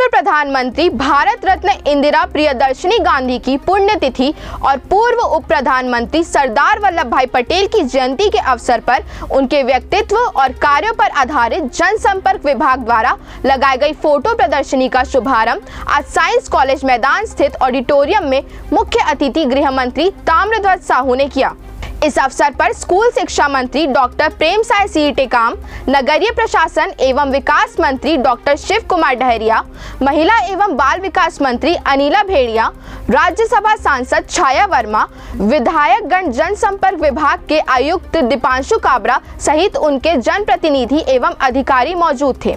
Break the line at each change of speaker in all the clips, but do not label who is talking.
पूर्व प्रधानमंत्री भारत रत्न इंदिरा प्रियदर्शिनी गांधी की पुण्यतिथि और पूर्व उप प्रधानमंत्री सरदार वल्लभ भाई पटेल की जयंती के अवसर पर उनके व्यक्तित्व और कार्यों पर आधारित जनसंपर्क विभाग द्वारा लगाई गई फोटो प्रदर्शनी का शुभारंभ आज साइंस कॉलेज मैदान स्थित ऑडिटोरियम में मुख्य अतिथि गृह मंत्री ताम्रध्वज साहू ने किया। इस अवसर पर स्कूल शिक्षा मंत्री डॉक्टर प्रेमसाय सिंह टेकाम, नगरीय प्रशासन एवं विकास मंत्री डॉक्टर शिव कुमार डहरिया, महिला एवं बाल विकास मंत्री अनिला भेड़िया, राज्यसभा सांसद छाया वर्मा, विधायक गण जनसंपर्क विभाग के आयुक्त दीपांशु काबरा सहित उनके जनप्रतिनिधि एवं अधिकारी मौजूद थे,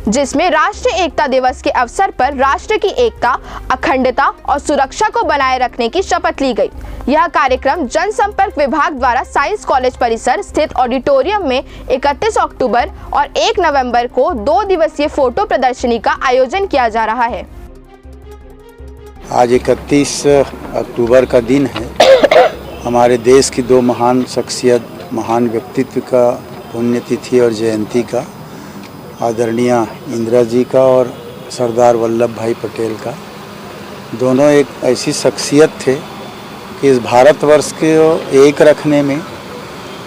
जिसमें राष्ट्रीय एकता दिवस के अवसर पर राष्ट्र की एकता, अखंडता और सुरक्षा को बनाए रखने की शपथ ली गई। यह कार्यक्रम जनसंपर्क विभाग द्वारा साइंस कॉलेज परिसर स्थित ऑडिटोरियम में 31 अक्टूबर और 1 नवंबर को 2 दिवसीय फोटो प्रदर्शनी का आयोजन किया जा रहा है।
आज 31 अक्टूबर का दिन है। हमारे देश की 2 महान शख्सियत, महान व्यक्तित्व का पुण्यतिथि और जयंती का, आदरणीय इंदिरा जी का और सरदार वल्लभ भाई पटेल का। दोनों एक ऐसी शख्सियत थे कि इस भारतवर्ष को एक रखने में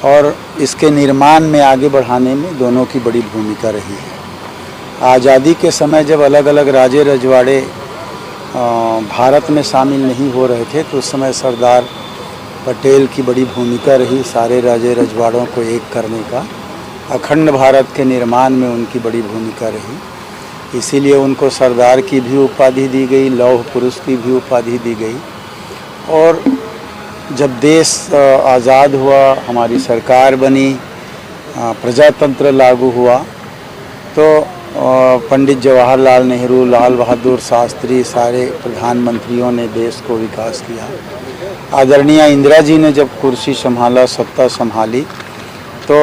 और इसके निर्माण में आगे बढ़ाने में दोनों की बड़ी भूमिका रही है। आज़ादी के समय जब अलग अलग राजे रजवाड़े भारत में शामिल नहीं हो रहे थे तो उस समय सरदार पटेल की बड़ी भूमिका रही सारे राजे रजवाड़ों को एक करने का। अखंड भारत के निर्माण में उनकी बड़ी भूमिका रही, इसीलिए उनको सरदार की भी उपाधि दी गई, लौह पुरुष की भी उपाधि दी गई। और जब देश आज़ाद हुआ, हमारी सरकार बनी, प्रजातंत्र लागू हुआ तो पंडित जवाहरलाल नेहरू, लाल बहादुर शास्त्री, सारे प्रधानमंत्रियों ने देश को विकास किया। आदरणीय इंदिरा जी ने जब कुर्सी संभाला, सत्ता संभाली, तो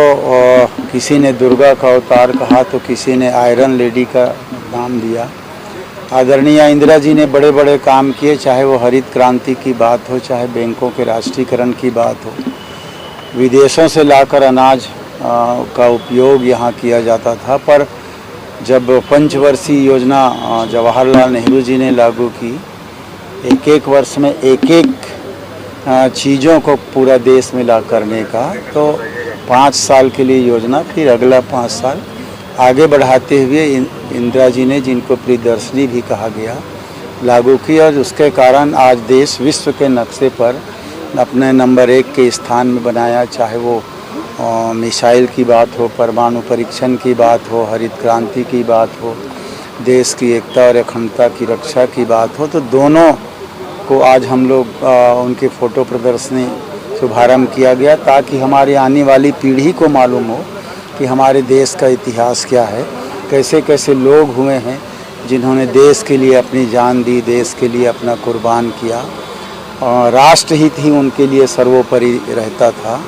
किसी ने दुर्गा का अवतार कहा तो किसी ने आयरन लेडी का नाम दिया। आदरणीय इंदिरा जी ने बड़े बड़े काम किए, चाहे वो हरित क्रांति की बात हो, चाहे बैंकों के राष्ट्रीयकरण की बात हो। विदेशों से लाकर अनाज का उपयोग यहाँ किया जाता था, पर जब पंचवर्षीय योजना जवाहरलाल नेहरू जी ने लागू की, एक वर्ष में एक चीज़ों को पूरा देश में ला करने का, तो 5 साल के लिए योजना, फिर अगला 5 साल आगे बढ़ाते हुए इंदिरा जी ने, जिनको प्रियदर्शिनी भी कहा गया, लागू की। और उसके कारण आज देश विश्व के नक्शे पर अपने नंबर 1 के स्थान में बनाया। चाहे वो मिसाइल की बात हो, परमाणु परीक्षण की बात हो, हरित क्रांति की बात हो, देश की एकता और अखंडता की रक्षा की बात हो, तो दोनों को आज हम लोग उनकी फ़ोटो प्रदर्शनी शुभारंभ किया गया, ताकि हमारी आने वाली पीढ़ी को मालूम हो कि हमारे देश का इतिहास क्या है, कैसे कैसे लोग हुए हैं जिन्होंने देश के लिए अपनी जान दी, देश के लिए अपना कुर्बान किया, और राष्ट्रहित ही उनके लिए सर्वोपरि रहता था।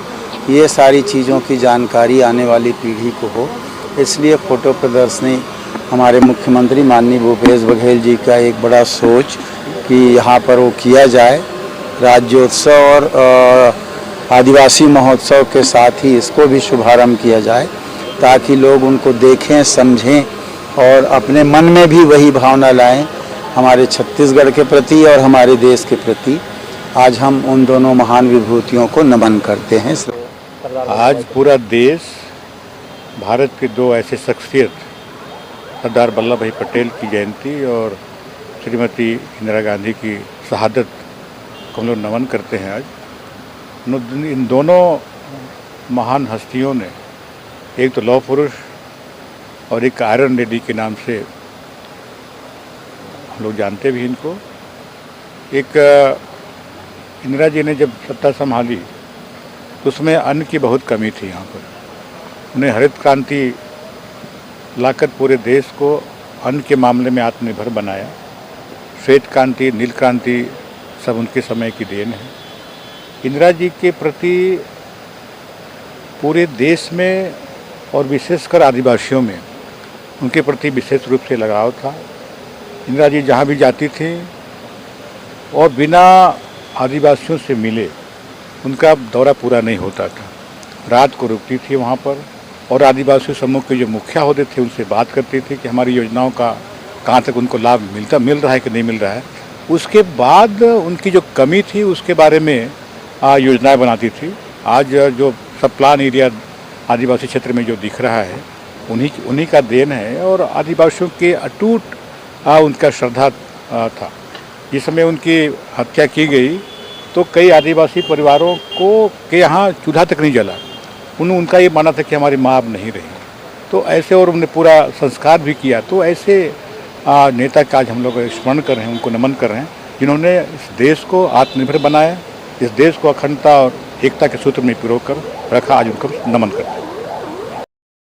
ये सारी चीज़ों की जानकारी आने वाली पीढ़ी को हो, इसलिए फ़ोटो प्रदर्शनी हमारे मुख्यमंत्री माननीय भूपेश बघेल जी का एक बड़ा सोच कि यहाँ पर वो किया जाए। राज्योत्सव और आदिवासी महोत्सव के साथ ही इसको भी शुभारंभ किया जाए, ताकि लोग उनको देखें, समझें और अपने मन में भी वही भावना लाएं हमारे छत्तीसगढ़ के प्रति और हमारे देश के प्रति। आज हम उन दोनों महान विभूतियों को नमन करते हैं।
आज पूरा देश भारत के 2 ऐसे शख्सियत, सरदार वल्लभ भाई पटेल की जयंती और श्रीमती इंदिरा गांधी की शहादत को हम लोग नमन करते हैं। आज इन दोनों महान हस्तियों ने, एक तो लौह पुरुष और एक आयरन लेडी के नाम से हम लोग जानते भी इनको। एक इंदिरा जी ने जब सत्ता संभाली तो उसमें अन्न की बहुत कमी थी यहाँ पर। उन्हें हरित क्रांति लाकर पूरे देश को अन्न के मामले में आत्मनिर्भर बनाया। श्वेत क्रांति, नील क्रांति सब उनके समय की देन है। इंदिरा जी के प्रति पूरे देश में और विशेषकर आदिवासियों में उनके प्रति विशेष रूप से लगाव था। इंदिरा जी जहाँ भी जाती थी और बिना आदिवासियों से मिले उनका दौरा पूरा नहीं होता था। रात को रुकती थी वहाँ पर और आदिवासी समूह के जो मुखिया होते थे उनसे बात करती थी कि हमारी योजनाओं का कहाँ तक उनको लाभ मिल रहा है कि नहीं मिल रहा है। उसके बाद उनकी जो कमी थी उसके बारे में योजनाएं बनाती थी। आज जो सब प्लान एरिया आदिवासी क्षेत्र में जो दिख रहा है उन्हीं का देन है और आदिवासियों के अटूट उनका श्रद्धा था। जिस समय उनकी हत्या की गई तो कई आदिवासी परिवारों के यहाँ चूल्हा तक नहीं जला। उनका ये मानना था कि हमारी माँ अब नहीं रही, तो ऐसे और उन्होंने पूरा संस्कार भी किया। तो ऐसे नेता का आज हम लोग स्मरण कर रहे हैं, उनको नमन कर रहे हैं, जिन्होंने इस देश को आत्मनिर्भर बनाया, इस देश को अखंडता और एकता के सूत्र में पिरो कर रखा। आज उनको नमन करते हैं।